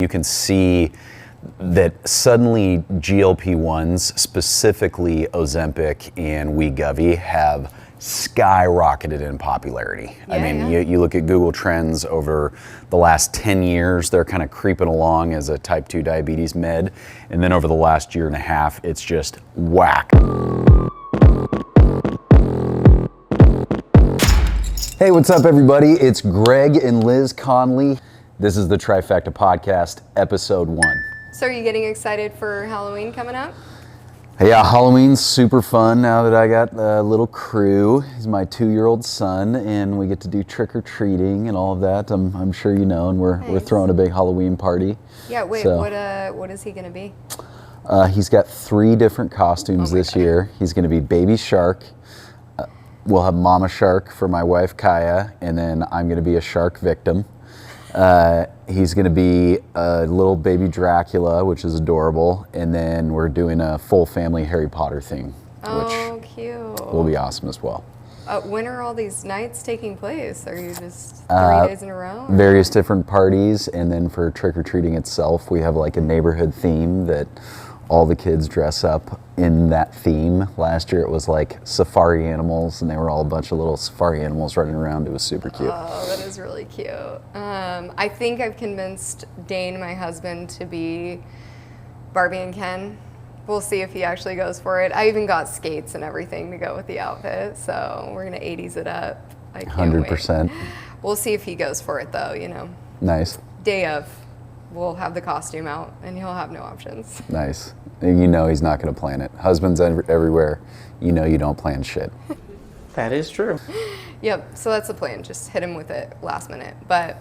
You can see that suddenly GLP-1s, specifically Ozempic and Wegovy, have skyrocketed in popularity. You look at Google Trends over the last 10 years, they're kind of creeping along as a type 2 diabetes med. And then over the last year and a half, it's just whack. Hey, what's up everybody? It's Greg and Liz Connolly. This is the Trifecta podcast, episode 1. So are you getting excited for Halloween coming up? Yeah, Halloween's super fun now that I got a little crew. He's my 2-year-old son, and we get to do trick-or-treating and all of that. I'm sure you know, and we're throwing a big Halloween party. Yeah, wait, so, what is he gonna be? He's got 3 different costumes this year. He's gonna be Baby Shark. We'll have Mama Shark for my wife Kaya, and then I'm gonna be a shark victim. He's gonna be a little baby Dracula, which is adorable, and then we're doing a full family Harry Potter thing, which cute. will be awesome as well. When are all these nights taking place? Are you just 3 days in a row? Various different parties, and then for trick-or-treating itself, we have like a neighborhood theme that all the kids dress up in that theme. Last year it was like safari animals, and they were all a bunch of little safari animals running around. It was super cute. Oh, that is really cute. I think I've convinced Dane, my husband, to be Barbie and Ken. We'll see if he actually goes for it. I even got skates and everything to go with the outfit, so we're gonna 80s it up. I can't 100%. wait. We'll see if he goes for it though, you know. Nice. Day of, we'll have the costume out and he'll have no options. Nice. You know he's not going to plan it. Husbands everywhere, you know you don't plan shit. That is true. Yep, so that's the plan, just hit him with it last minute. But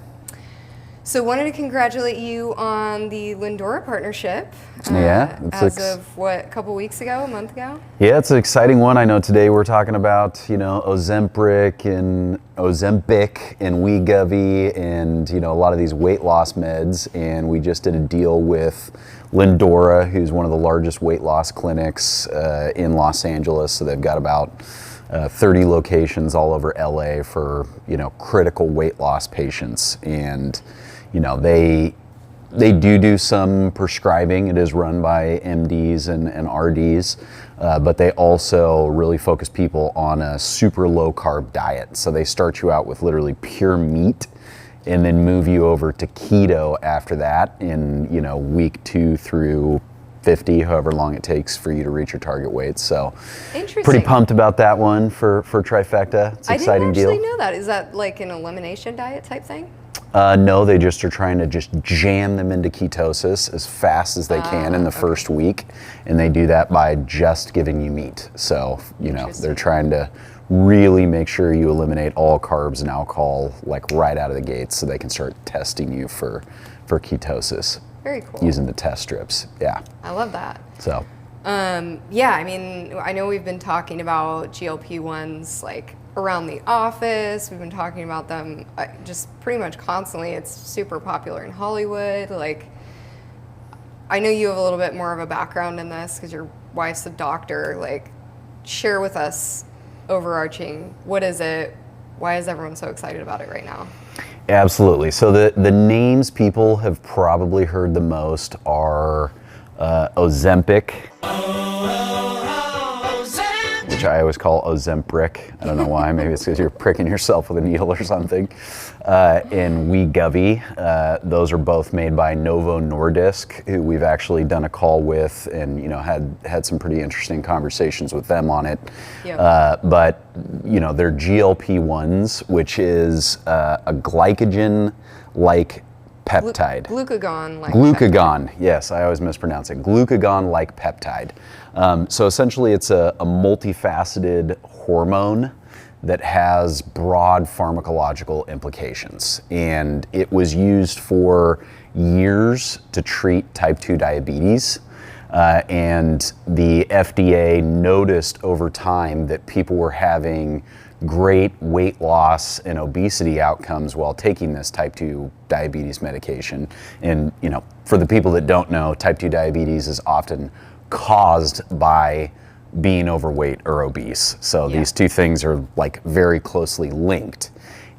so wanted to congratulate you on the Lindora partnership. Yeah. As of what, a couple weeks ago, a month ago? Yeah, it's an exciting one. I know today we're talking about, Ozempic and Wegovy and, a lot of these weight loss meds. And we just did a deal with Lindora, who's one of the largest weight loss clinics in Los Angeles. So they've got about 30 locations all over LA for, critical weight loss patients. And, they do some prescribing. It is run by MDs and RDs, but they also really focus people on a super low carb diet. So they start you out with literally pure meat and then move you over to keto after that in, week 2 through 50, however long it takes for you to reach your target weight. So pretty pumped about that one for Trifecta. It's an exciting deal. I didn't actually know that. Is that like an elimination diet type thing? No, they just are trying to just jam them into ketosis as fast as they can in the first week. And they do that by just giving you meat. So, they're trying to really make sure you eliminate all carbs and alcohol like right out of the gates so they can start testing you for ketosis. Very cool. Using the test strips. Yeah. I love that. So. Yeah, I know we've been talking about GLP-1s like around the office. We've been talking about them just pretty much constantly. It's super popular in Hollywood. Like, I know you have a little bit more of a background in this because your wife's a doctor. Like, share with us overarching, what is it? Why is everyone so excited about it right now? Absolutely. So the names people have probably heard the most are Ozempic, which I always call Ozempric. I don't know why. Maybe it's because you're pricking yourself with a needle or something. And Wegovy. Those are both made by Novo Nordisk, who we've actually done a call with and had some pretty interesting conversations with them on it. Yep. But they're GLP-1s, which is a glycogen-like peptide. Glucagon-like Glucagon, yes, I always mispronounce it. Glucagon-like peptide. So essentially it's a multifaceted hormone that has broad pharmacological implications. And it was used for years to treat type 2 diabetes. And the FDA noticed over time that people were having great weight loss and obesity outcomes while taking this type 2 diabetes medication. And, for the people that don't know, type 2 diabetes is often caused by being overweight or obese. So these two things are like very closely linked.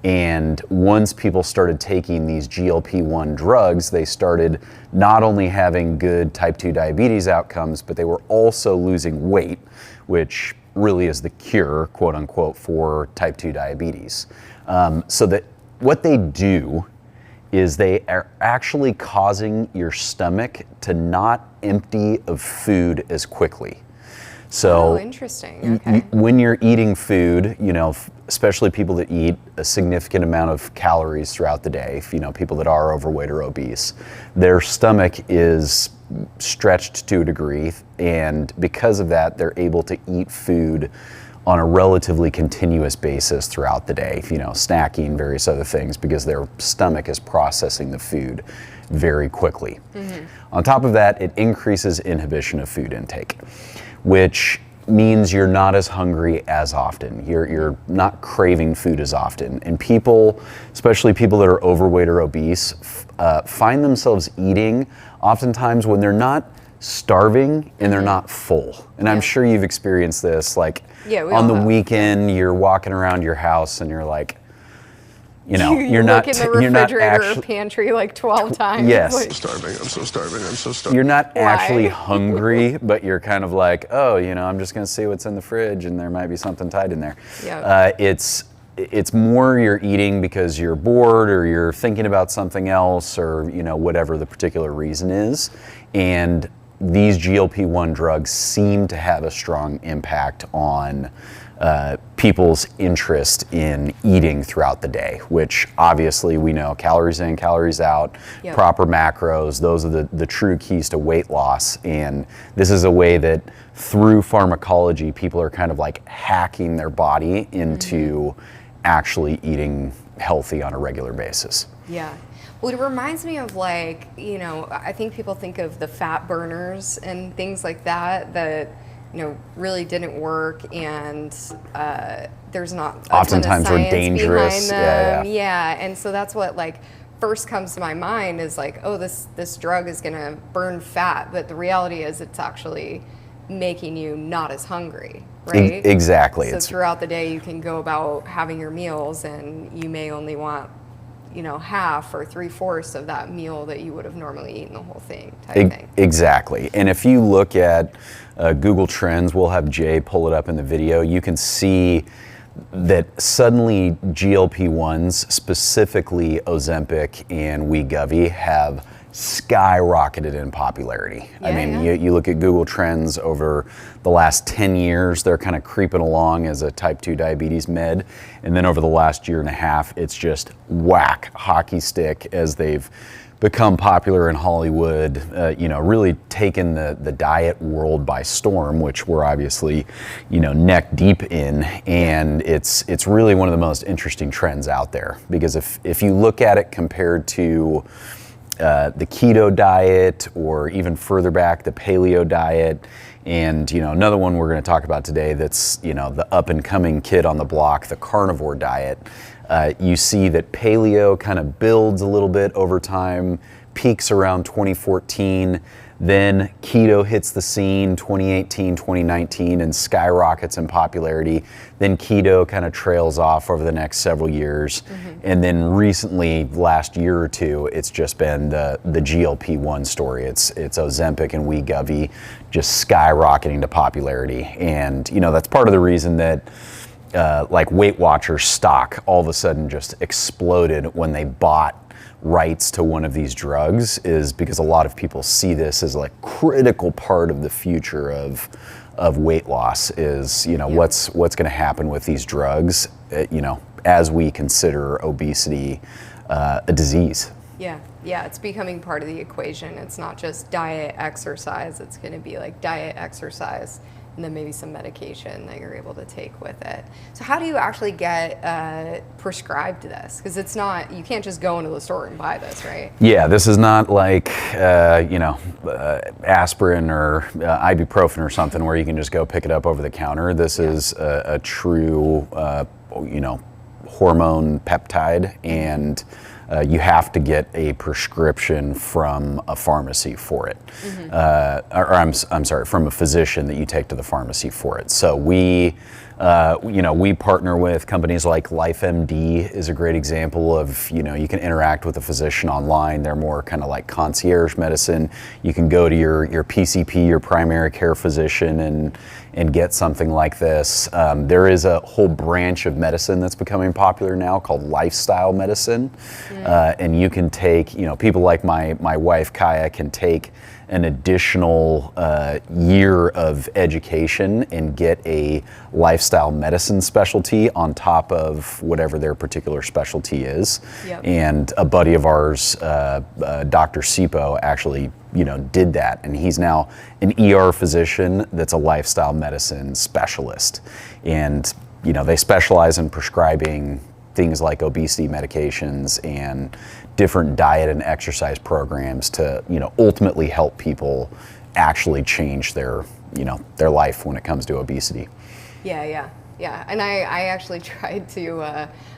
And once people started taking these GLP-1 drugs, they started not only having good type 2 diabetes outcomes, but they were also losing weight, which really is the cure, quote unquote, for type 2 diabetes. So that what they do is they are actually causing your stomach to not empty of food as quickly. So interesting. Okay. When you're eating food, especially people that eat a significant amount of calories throughout the day, people that are overweight or obese, their stomach is stretched to a degree, and because of that, they're able to eat food on a relatively continuous basis throughout the day, snacking, various other things, because their stomach is processing the food very quickly. On top of that, it increases inhibition of food intake, which means you're not as hungry as often. You're not craving food as often. And people, especially people that are overweight or obese, find themselves eating oftentimes when they're not starving and they're not full. And I'm sure you've experienced this, like on the weekend, you're walking around your house and you're like, you're not look in the refrigerator or pantry like 12 times. Yes. Like, I'm so starving. You're not actually hungry, but you're kind of like, I'm just going to see what's in the fridge and there might be something tied in there. Yeah. It's more you're eating because you're bored or you're thinking about something else or, whatever the particular reason is. And these GLP-1 drugs seem to have a strong impact on people's interest in eating throughout the day, which obviously we know calories in, calories out, proper macros, those are the true keys to weight loss. And this is a way that through pharmacology, people are kind of like hacking their body into actually eating healthy on a regular basis. Yeah. Well, it reminds me of I think people think of the fat burners and things like that really didn't work, and there's not a oftentimes ton of were dangerous. behind them. Yeah, and so that's what first comes to my mind is this drug is gonna burn fat, but the reality is it's actually making you not as hungry, right? Exactly. So throughout the day you can go about having your meals and you may only want half or 3/4 of that meal that you would have normally eaten the whole thing type thing. Exactly. And if you look at Google Trends, we'll have Jay pull it up in the video, you can see that suddenly GLP-1s, specifically Ozempic and Wegovy, have skyrocketed in popularity. You look at Google Trends over the last 10 years, they're kind of creeping along as a type 2 diabetes med. And then over the last year and a half, it's just whack, hockey stick as they've become popular in Hollywood, really taken the diet world by storm, which we're obviously, neck deep in. And it's really one of the most interesting trends out there, because if you look at it compared to the keto diet, or even further back, the paleo diet, and another one we're going to talk about today that's the up and coming kid on the block, the carnivore diet. You see that paleo kind of builds a little bit over time, peaks around 2014, then keto hits the scene 2018, 2019, and skyrockets in popularity. Then keto kind of trails off over the next several years. And then recently, last year or two, it's just been the GLP-1 story. It's Ozempic and Wegovy just skyrocketing to popularity. And that's part of the reason that Weight Watchers stock all of a sudden just exploded when they bought rights to one of these drugs, is because a lot of people see this as a critical part of the future of weight loss is, what's going to happen with these drugs, as we consider obesity a disease. Yeah, it's becoming part of the equation. It's not just diet, exercise. It's going to be diet, exercise, and then maybe some medication that you're able to take with it. So how do you actually get prescribed this? Because it's not, you can't just go into the store and buy this, right? Yeah, this is not like, aspirin or ibuprofen or something where you can just go pick it up over the counter. This is a true, hormone peptide, and you have to get a prescription from a pharmacy for it. I'm sorry, from a physician that you take to the pharmacy for it. So we We partner with companies like LifeMD is a great example of, you can interact with a physician online. They're more kind of like concierge medicine. You can go to your PCP, your primary care physician, and get something like this. There is a whole branch of medicine that's becoming popular now called lifestyle medicine. And you can take, people like my wife, Kaya, can take an additional year of education and get a lifestyle medicine specialty on top of whatever their particular specialty is. Yep. And a buddy of ours, Dr. Sipo, actually did that, and he's now an ER physician that's a lifestyle medicine specialist. And they specialize in prescribing things like obesity medications and different diet and exercise programs to ultimately help people actually change their life when it comes to obesity. Yeah. And I actually tried to,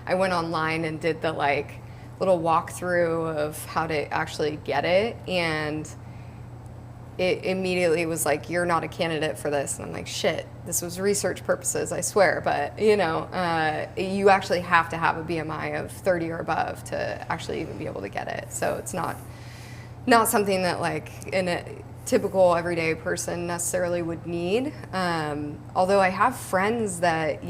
I went online and did the little walkthrough of how to actually get it, and it immediately was like, you're not a candidate for this. And I'm like, shit, this was research purposes, I swear. But, you actually have to have a BMI of 30 or above to actually even be able to get it. So it's not something that in a typical everyday person necessarily would need. Although I have friends that,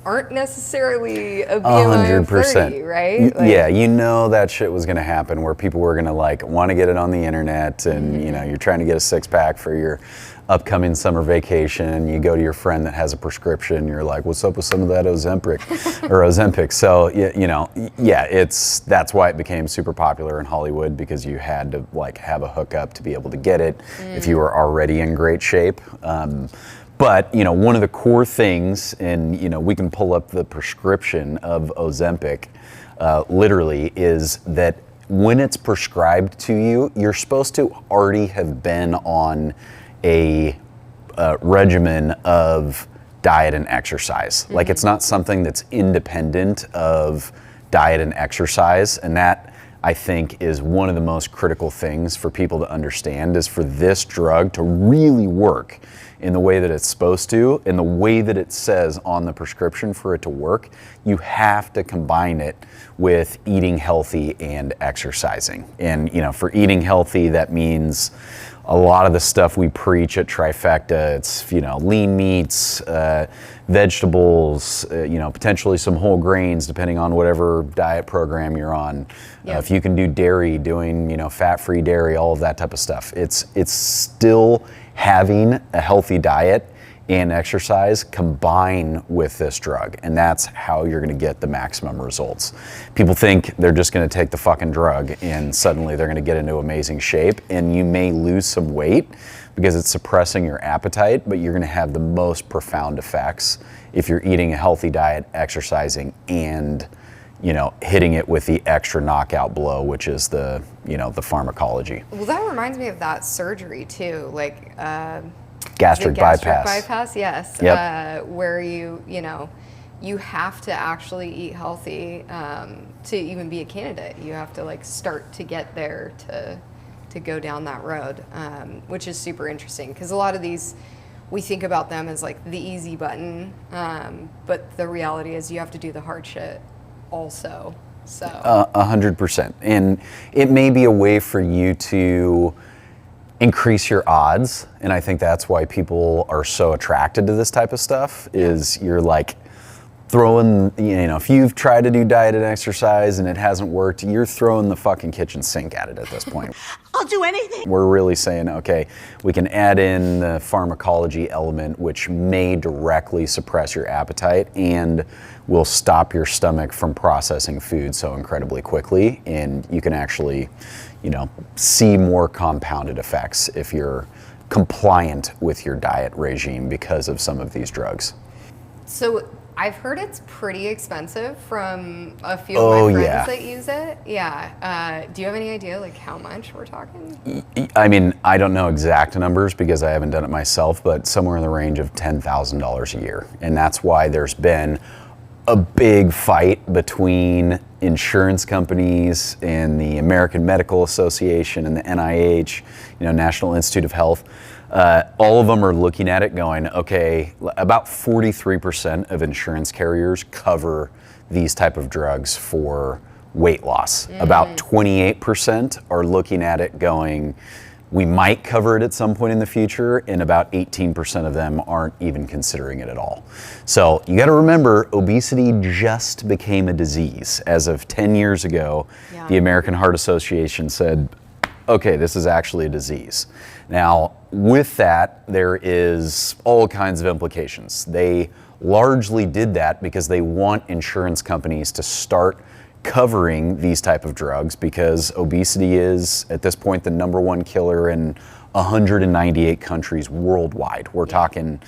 aren't necessarily a BMI of 30, right? That shit was gonna happen where people were gonna want to get it on the internet, and you're trying to get a six-pack for your upcoming summer vacation. You go to your friend that has a prescription, you're like, what's up with some of that Ozempic? So that's why it became super popular in Hollywood, because you had to have a hookup to be able to get it if you were already in great shape. But one of the core things, and we can pull up the prescription of Ozempic, literally, is that when it's prescribed to you, you're supposed to already have been on a regimen of diet and exercise. It's not something that's independent of diet and exercise, and that, I think, is one of the most critical things for people to understand, is for this drug to really work in the way that it's supposed to, in the way that it says on the prescription for it to work, you have to combine it with eating healthy and exercising. And for eating healthy, that means a lot of the stuff we preach at Trifecta. It's lean meats, vegetables, potentially some whole grains, depending on whatever diet program you're on. Yep. If you can do dairy, doing fat-free dairy, all of that type of stuff. It's still having a healthy diet and exercise combine with this drug, and that's how you're going to get the maximum results. People think they're just going to take the fucking drug and suddenly they're going to get into amazing shape, and you may lose some weight because it's suppressing your appetite, but you're going to have the most profound effects if you're eating a healthy diet, exercising, and hitting it with the extra knockout blow, which is the pharmacology. Well, that reminds me of that surgery too, gastric bypass, yes. Yep. Where you have to actually eat healthy to even be a candidate. You have to start to get there to go down that road, which is super interesting, because a lot of these, we think about them as the easy button, but the reality is you have to do the hard shit also. So 100%, and it may be a way for you to increase your odds, and I think that's why people are so attracted to this type of stuff, is you're throwing, if you've tried to do diet and exercise and it hasn't worked, you're throwing the fucking kitchen sink at it at this point. I'll do anything. We're really saying, okay, we can add in the pharmacology element, which may directly suppress your appetite and will stop your stomach from processing food so incredibly quickly, and you can actually see more compounded effects if you're compliant with your diet regime because of some of these drugs. So I've heard it's pretty expensive from a few of my friends that use it. Yeah. Do you have any idea how much we're talking? I mean, I don't know exact numbers because I haven't done it myself, but somewhere in the range of $10,000 a year. And that's why there's been a big fight between insurance companies and the American Medical Association and the NIH, National Institute of Health. All of them are looking at it going, okay, about 43% of insurance carriers cover these type of drugs for weight loss. About 28% are looking at it going, we might cover it at some point in the future, and about 18% of them aren't even considering it at all. So you got to remember, obesity just became a disease. As of 10 years ago, the American Heart Association said, okay, this is actually a disease. Now, with that, there is all kinds of implications. They largely did that because they want insurance companies to start covering these type of drugs, because obesity is, at this point, the #1 killer in 198 countries worldwide. We're talking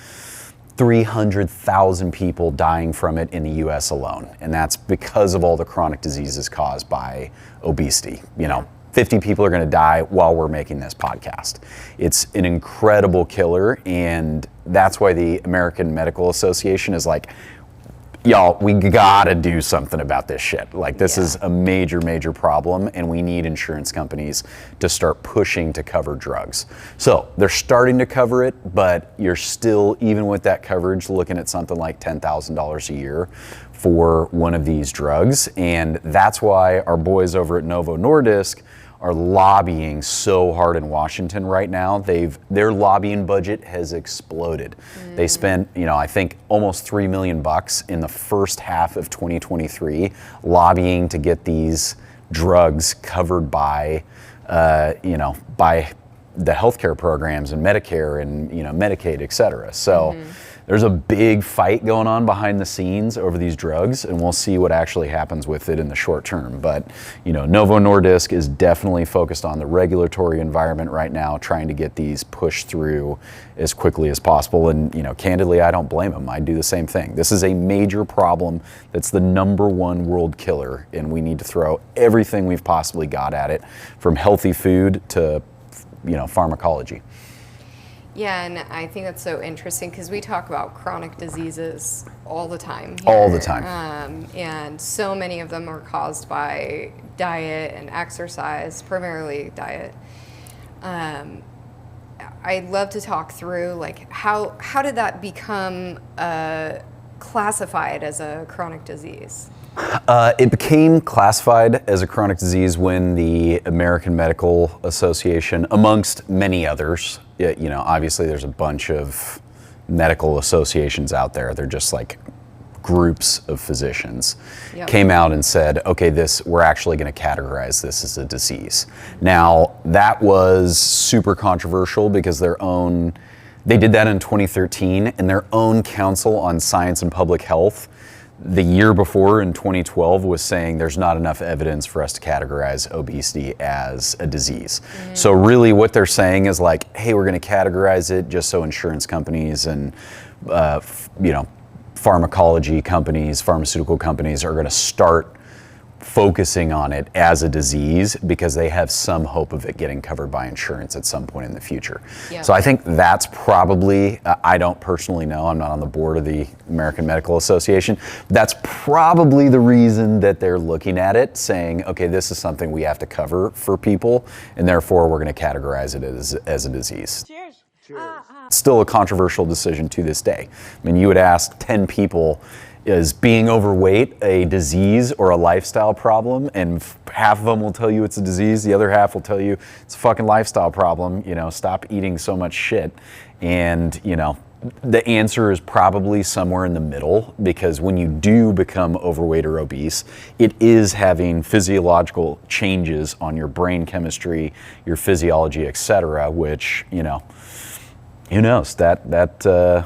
300,000 people dying from it in the US alone. And that's because of all the chronic diseases caused by obesity. 50 people are going to die while we're making this podcast. It's an incredible killer, and that's why the American Medical Association is like, y'all, we gotta do something about this shit. Like, this is a major, major problem, and we need insurance companies to start pushing to cover drugs. So they're starting to cover it, but you're still, even with that coverage, looking at something like $10,000 a year for one of these drugs. And that's why our boys over at Novo Nordisk are lobbying so hard in Washington right now. Their lobbying budget has exploded. They spent, I think almost $3 million in the first half of 2023 lobbying to get these drugs covered by, by the healthcare programs and Medicare and Medicaid, et cetera. So there's a big fight going on behind the scenes over these drugs, and we'll see what actually happens with it in the short term. But Novo Nordisk is definitely focused on the regulatory environment right now, trying to get these pushed through as quickly as possible. And candidly, I don't blame them. I do the same thing. This is a major problem that's the #1 world killer, and we need to throw everything we've possibly got at it, from healthy food to pharmacology. Yeah, and I think that's so interesting because we talk about chronic diseases all the time. All the time. And so many of them are caused by diet and exercise, primarily diet. I'd love to talk through, like, how did that become classified as a chronic disease? It became classified as a chronic disease when the American Medical Association, amongst many others, obviously there's a bunch of medical associations out there. They're just like groups of physicians, came out and said, okay, we're actually going to categorize this as a disease. Now, that was super controversial because they did that in 2013, and their own Council on Science and Public Health the year before, in 2012, was saying there's not enough evidence for us to categorize obesity as a disease. So really what they're saying is like, hey, we're going to categorize it just so insurance companies and pharmacology companies, pharmaceutical companies are going to start focusing on it as a disease because they have some hope of it getting covered by insurance at some point in the future. So I think that's probably, I don't personally know, I'm not on the board of the American Medical Association, that's probably the reason that they're looking at it, saying, okay, this is something we have to cover for people, and therefore we're going to categorize it as a disease. Cheers. Still a controversial decision to this day. I mean, you would ask 10 people, is being overweight a disease or a lifestyle problem? And half of them will tell you it's a disease. The other half will tell you it's a fucking lifestyle problem. Stop eating so much shit. And, the answer is probably somewhere in the middle, because when you do become overweight or obese, it is having physiological changes on your brain chemistry, your physiology, et cetera, which, who knows? The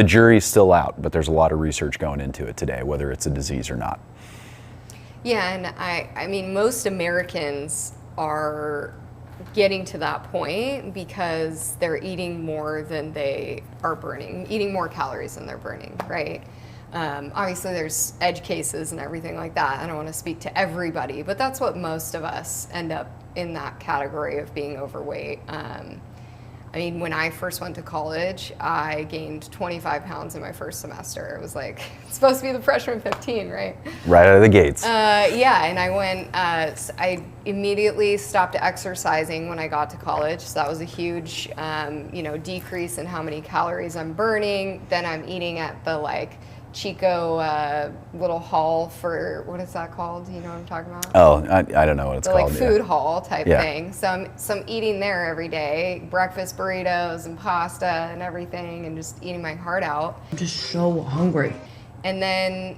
jury's still out, but there's a lot of research going into it today, whether it's a disease or not. Yeah, and I mean, most Americans are getting to that point because they're eating more than they are burning, eating more calories than they're burning, right? Obviously, there's edge cases and everything like that. I don't want to speak to everybody, but that's what most of us end up in that category of being overweight. I mean, when I first went to college, I gained 25 pounds in my first semester. It was like, it's supposed to be the freshman 15, right? Right out of the gates. Yeah, and I went, I immediately stopped exercising when I got to college. So that was a huge, decrease in how many calories I'm burning. Then I'm eating at the Chico little hall for, what is that called? You know what I'm talking about? Oh, I don't know what it's the called. food hall type Yeah. thing. So I'm eating there every day, breakfast burritos and pasta and everything, and just eating my heart out. I'm just so hungry. And then,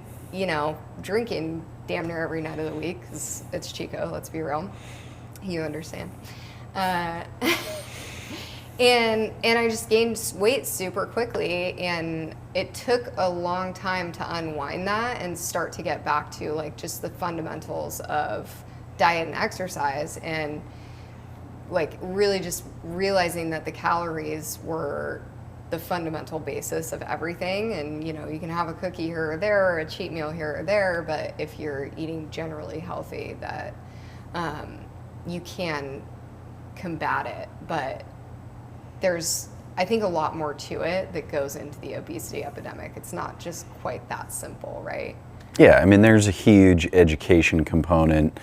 drinking damn near every night of the week, because it's Chico, let's be real. You understand. And I just gained weight super quickly, and it took a long time to unwind that and start to get back to just the fundamentals of diet and exercise, and really just realizing that the calories were the fundamental basis of everything. And you can have a cookie here or there, or a cheat meal here or there, but if you're eating generally healthy, that you can combat it. But there's, I think, a lot more to it that goes into the obesity epidemic. It's not just quite that simple, right? Yeah, I mean, there's a huge education component.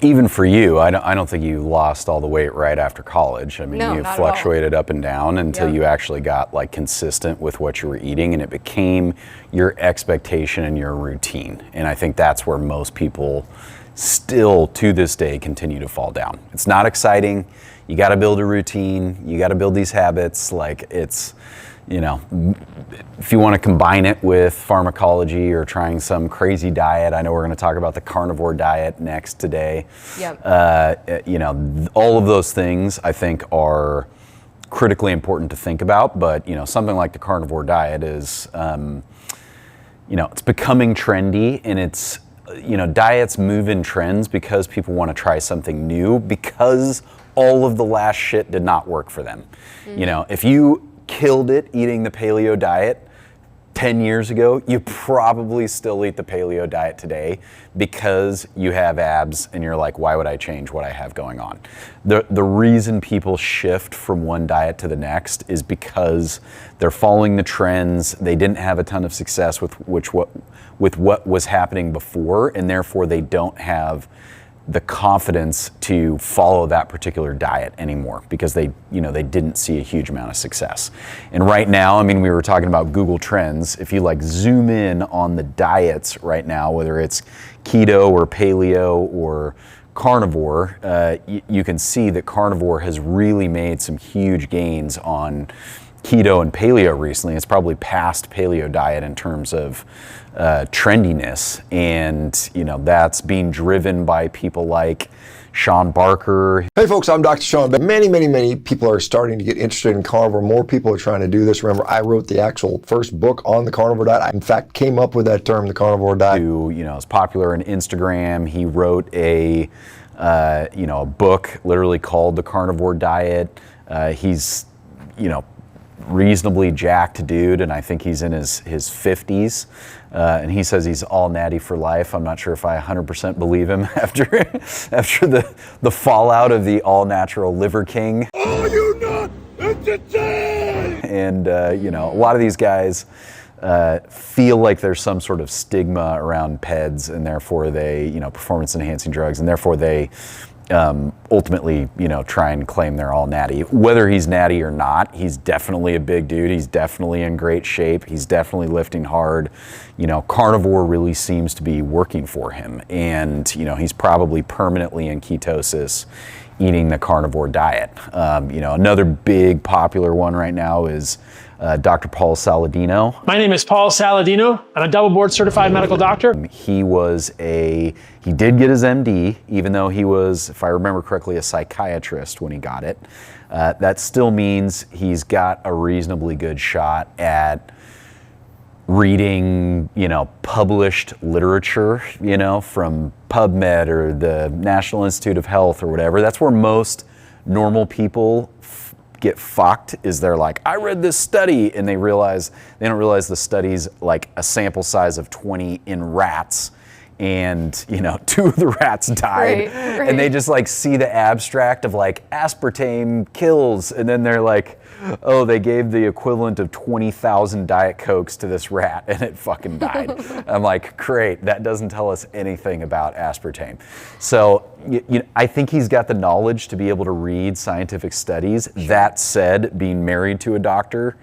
Even for you, I don't think you lost all the weight right after college. I mean, No, you not at fluctuated up and down until Yeah. you actually got consistent with what you were eating, and it became your expectation and your routine. And I think that's where most people still to this day continue to fall down. It's not exciting. You got to build a routine. You got to build these habits. It's, if you want to combine it with pharmacology or trying some crazy diet, I know we're going to talk about the carnivore diet next today. Yep. All of those things I think are critically important to think about. But, something like the carnivore diet is, it's becoming trendy, and it's, diets move in trends because people want to try something new, because all of the last shit did not work for them. Mm-hmm. If you killed it eating the paleo diet 10 years ago, you probably still eat the paleo diet today because you have abs and you're like, why would I change what I have going on? The reason people shift from one diet to the next is because they're following the trends. They didn't have a ton of success with what was happening before, and therefore they don't have the confidence to follow that particular diet anymore because they didn't see a huge amount of success. And right now, I mean, we were talking about Google Trends. If you zoom in on the diets right now, whether it's keto or paleo or carnivore, you can see that carnivore has really made some huge gains on keto and paleo recently. It's probably passed paleo diet in terms of trendiness, and that's being driven by people like Shawn Baker. Hey folks, I'm Dr. Shawn Baker. Many people are starting to get interested in carnivore. More people are trying to do this. Remember, I wrote the actual first book on the carnivore diet. I, in fact, came up with that term, the carnivore diet. Who is popular on Instagram. He wrote a book literally called The Carnivore Diet. He's reasonably jacked dude, and I think he's in his 50s, and he says he's all natty for life. I'm not sure if I 100% believe him after the fallout of the all natural Liver King. Are you not entertained? And a lot of these guys feel like there's some sort of stigma around PEDs, and therefore they performance enhancing drugs, and therefore they ultimately, try and claim they're all natty. Whether he's natty or not, he's definitely a big dude. He's definitely in great shape. He's definitely lifting hard. Carnivore really seems to be working for him. And, he's probably permanently in ketosis eating the carnivore diet. Another big popular one right now is Dr. Paul Saladino. My name is Paul Saladino. I'm a double board certified medical doctor. He did get his MD, even though he was, if I remember correctly, a psychiatrist when he got it. That still means he's got a reasonably good shot at reading, published literature, from PubMed or the National Institute of Health or whatever. That's where most normal people get fucked, is they're like, I read this study, and they don't realize the study's like a sample size of 20 in rats, and, you know, 2 of the rats died. Right. And they just like see the abstract of like aspartame kills, and then they're like, oh, they gave the equivalent of 20,000 Diet Cokes to this rat and it fucking died. I'm like, great, that doesn't tell us anything about aspartame. So I think he's got the knowledge to be able to read scientific studies. That said, being married to a doctor,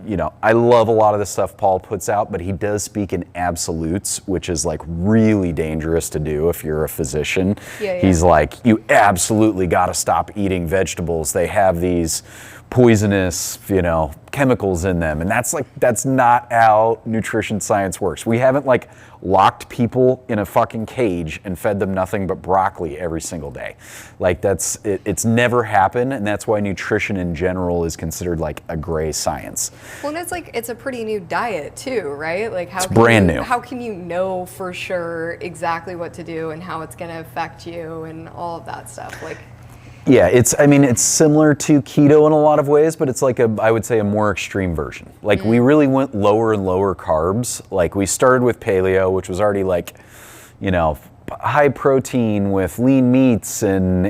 you know, I love a lot of the stuff Paul puts out, but he does speak in absolutes, which is like really dangerous to do if you're a physician. He's like, you absolutely got to stop eating vegetables. They have these poisonous, you know, chemicals in them. And that's not how nutrition science works. We haven't like locked people in a fucking cage and fed them nothing but broccoli every single day. Like it's never happened. And that's why nutrition in general is considered like a gray science. Well, and it's like, it's a pretty new diet too, right? Like it's brand new. How can you know for sure exactly what to do and how it's going to affect you and all of that stuff? Like, yeah, it's similar to keto in a lot of ways, but it's like I would say a more extreme version. Like we really went lower and lower carbs. Like we started with paleo, which was already like, you know, high protein with lean meats and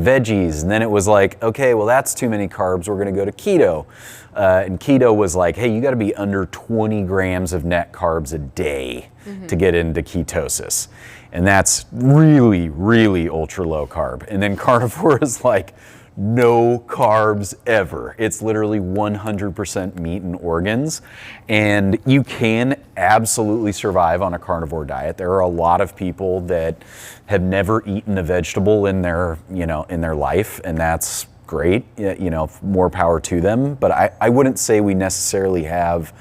veggies. And then it was like, okay, well that's too many carbs. We're going to go to keto. And keto was like, hey, you got to be under 20 grams of net carbs a day to get into ketosis. And that's really, really ultra low carb. And then carnivore is like no carbs ever. It's literally 100% meat and organs. And you can absolutely survive on a carnivore diet. There are a lot of people that have never eaten a vegetable in their, you know, in their life, and that's great. You know, more power to them. But I wouldn't say we necessarily have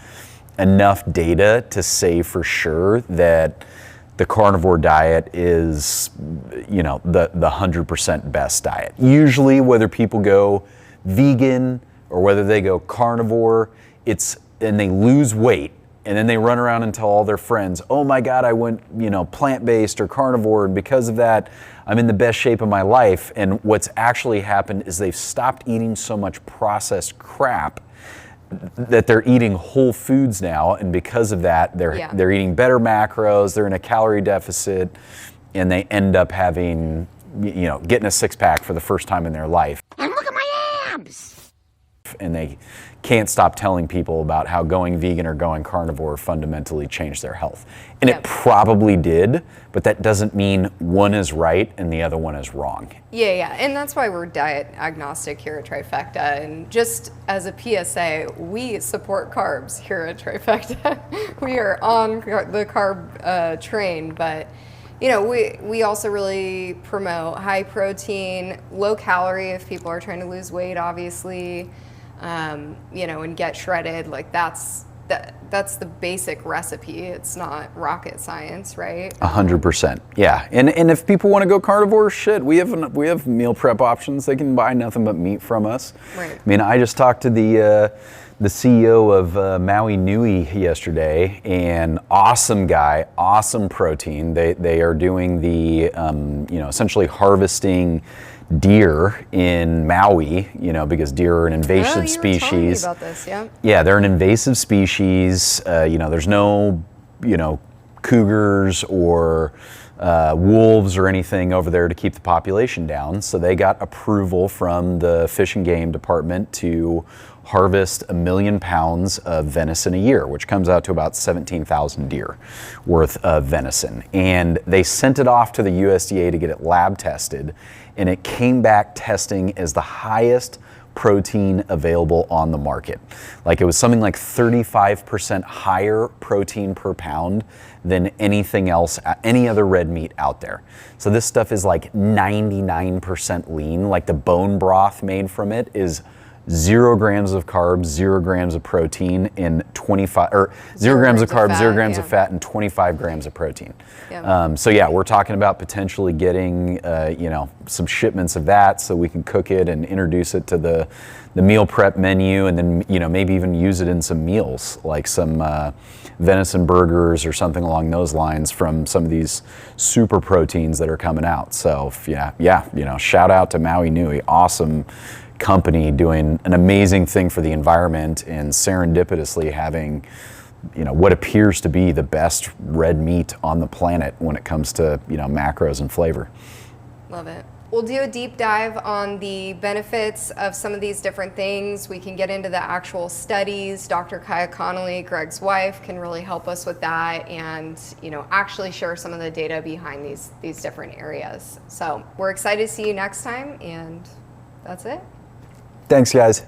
enough data to say for sure that the carnivore diet is, you know, the 100% best diet. Usually, whether people go vegan or whether they go carnivore, and they lose weight, and then they run around and tell all their friends, oh my God, I went, you know, plant-based or carnivore, and because of that, I'm in the best shape of my life. And what's actually happened is they've stopped eating so much processed crap that they're eating whole foods now, and because of that, they're eating better macros, they're in a calorie deficit, and they end up having, you know, getting a six-pack for the first time in their life. And look at my abs! And they can't stop telling people about how going vegan or going carnivore fundamentally changed their health. And it probably did, but that doesn't mean one is right and the other one is wrong. Yeah, and that's why we're diet agnostic here at Trifecta. And just as a PSA, we support carbs here at Trifecta. We are on the carb train, but you know, we also really promote high protein, low calorie if people are trying to lose weight, obviously, you know, and get shredded. Like that's the basic recipe. It's not rocket science, right? 100%. Yeah. And if people want to go carnivore, shit, we have meal prep options. They can buy nothing but meat from us. Right. I mean, I just talked to the CEO of Maui Nui yesterday, and awesome guy, awesome protein. They are doing the you know, essentially harvesting deer in Maui, you know, because deer are an invasive species. Telling me about this, yeah. Yeah, they're an invasive species. You know, there's no, you know, cougars or wolves or anything over there to keep the population down. So they got approval from the Fish and Game Department to harvest 1 million pounds of venison a year, which comes out to about 17,000 deer worth of venison. And they sent it off to the USDA to get it lab tested, and it came back testing as the highest protein available on the market. Like it was something like 35% higher protein per pound than anything else, any other red meat out there. So this stuff is like 99% lean. Like the bone broth made from it is 0 grams of carbs, 0 grams of protein, and 25, or 0 grams of carbs, 0 grams of fat, and 25 grams of protein. Yeah. So yeah, we're talking about potentially getting, you know, some shipments of that so we can cook it and introduce it to the meal prep menu, and then, you know, maybe even use it in some meals, like some venison burgers or something along those lines from some of these super proteins that are coming out. So yeah, you know, shout out to Maui Nui, awesome company doing an amazing thing for the environment and serendipitously having what appears to be the best red meat on the planet when it comes to macros and flavor. Love it. We'll do a deep dive on the benefits of some of these different things. We can get into the actual studies. Dr. Kaya Connolly, Greg's wife, can really help us with that and actually share some of the data behind these different areas. So we're excited to see you next time, and that's it. Thanks, guys.